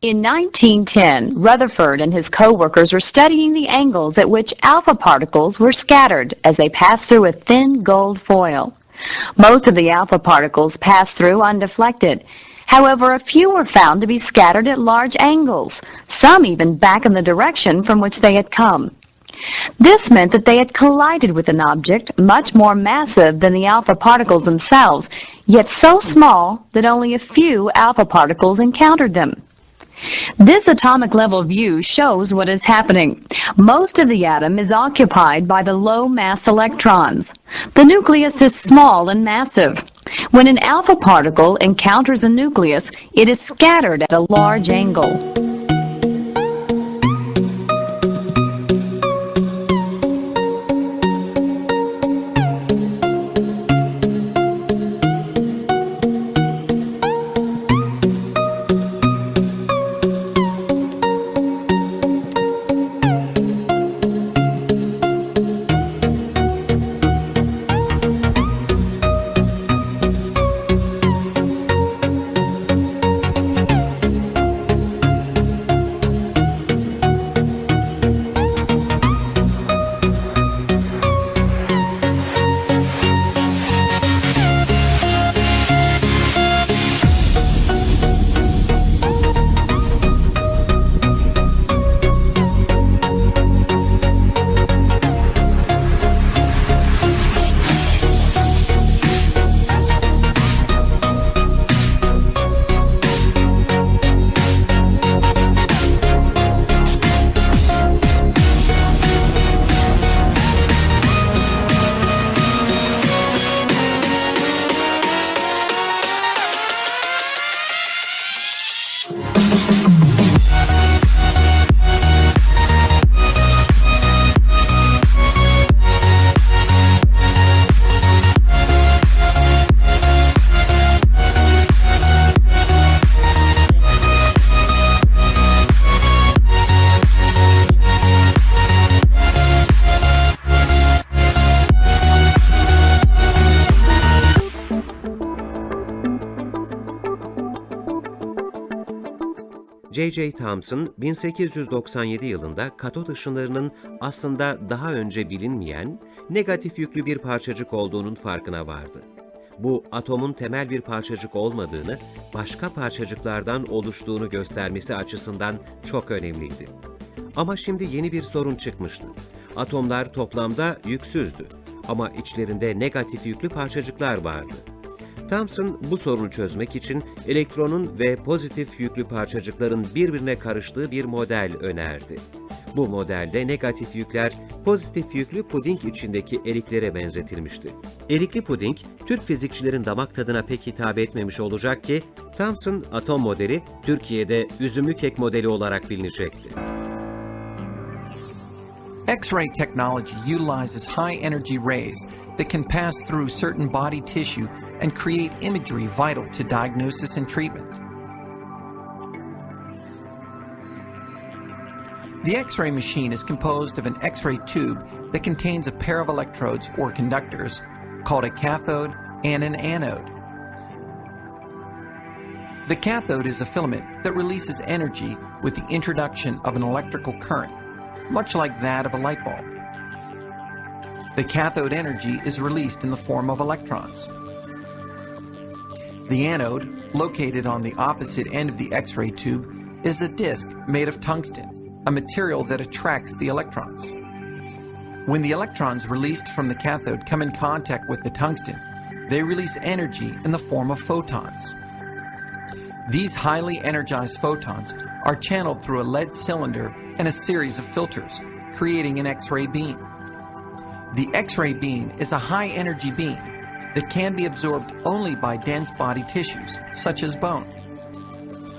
In 1910, Rutherford and his co-workers were studying the angles at which alpha particles were scattered as they passed through a thin gold foil. Most of the alpha particles passed through undeflected. However, a few were found to be scattered at large angles, some even back in the direction from which they had come. This meant that they had collided with an object much more massive than the alpha particles themselves, yet so small that only a few alpha particles encountered them. This atomic level view shows what is happening. Most of the atom is occupied by the low mass electrons. The nucleus is small and massive. When an alpha particle encounters a nucleus, it is scattered at a large angle. J.J. Thomson, 1897 yılında katot ışınlarının aslında daha önce bilinmeyen, negatif yüklü bir parçacık olduğunun farkına vardı. Bu, atomun temel bir parçacık olmadığını, başka parçacıklardan oluştuğunu göstermesi açısından çok önemliydi. Ama şimdi yeni bir sorun çıkmıştı. Atomlar toplamda yüksüzdü ama içlerinde negatif yüklü parçacıklar vardı. Thomson bu sorunu çözmek için elektronun ve pozitif yüklü parçacıkların birbirine karıştığı bir model önerdi. Bu modelde negatif yükler pozitif yüklü puding içindeki eriklere benzetilmişti. Erikli puding, Türk fizikçilerin damak tadına pek hitap etmemiş olacak ki, Thomson atom modeli Türkiye'de üzümlü kek modeli olarak bilinecekti. X-ray technology utilizes high energy rays that can pass through certain body tissue and create imagery vital to diagnosis and treatment. The X-ray machine is composed of an X-ray tube that contains a pair of electrodes or conductors called a cathode and an anode. The cathode is a filament that releases energy with the introduction of an electrical current, much like that of a light bulb. The cathode energy is released in the form of electrons. The anode, located on the opposite end of the X-ray tube, is a disc made of tungsten, a material that attracts the electrons. When the electrons released from the cathode come in contact with the tungsten, they release energy in the form of photons. These highly energized photons are channeled through a lead cylinder and a series of filters, creating an X-ray beam. The X-ray beam is a high-energy beam that can be absorbed only by dense body tissues, such as bone.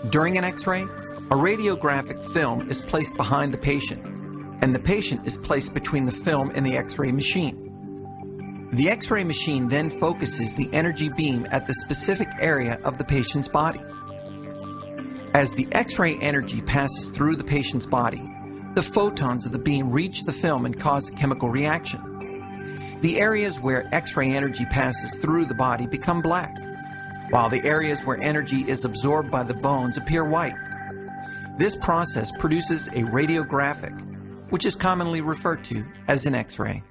During an X-ray, a radiographic film is placed behind the patient, and the patient is placed between the film and the X-ray machine. The X-ray machine then focuses the energy beam at the specific area of the patient's body. As the X-ray energy passes through the patient's body, the photons of the beam reach the film and cause a chemical reaction. The areas where X-ray energy passes through the body become black, while the areas where energy is absorbed by the bones appear white. This process produces a radiographic, which is commonly referred to as an X-ray.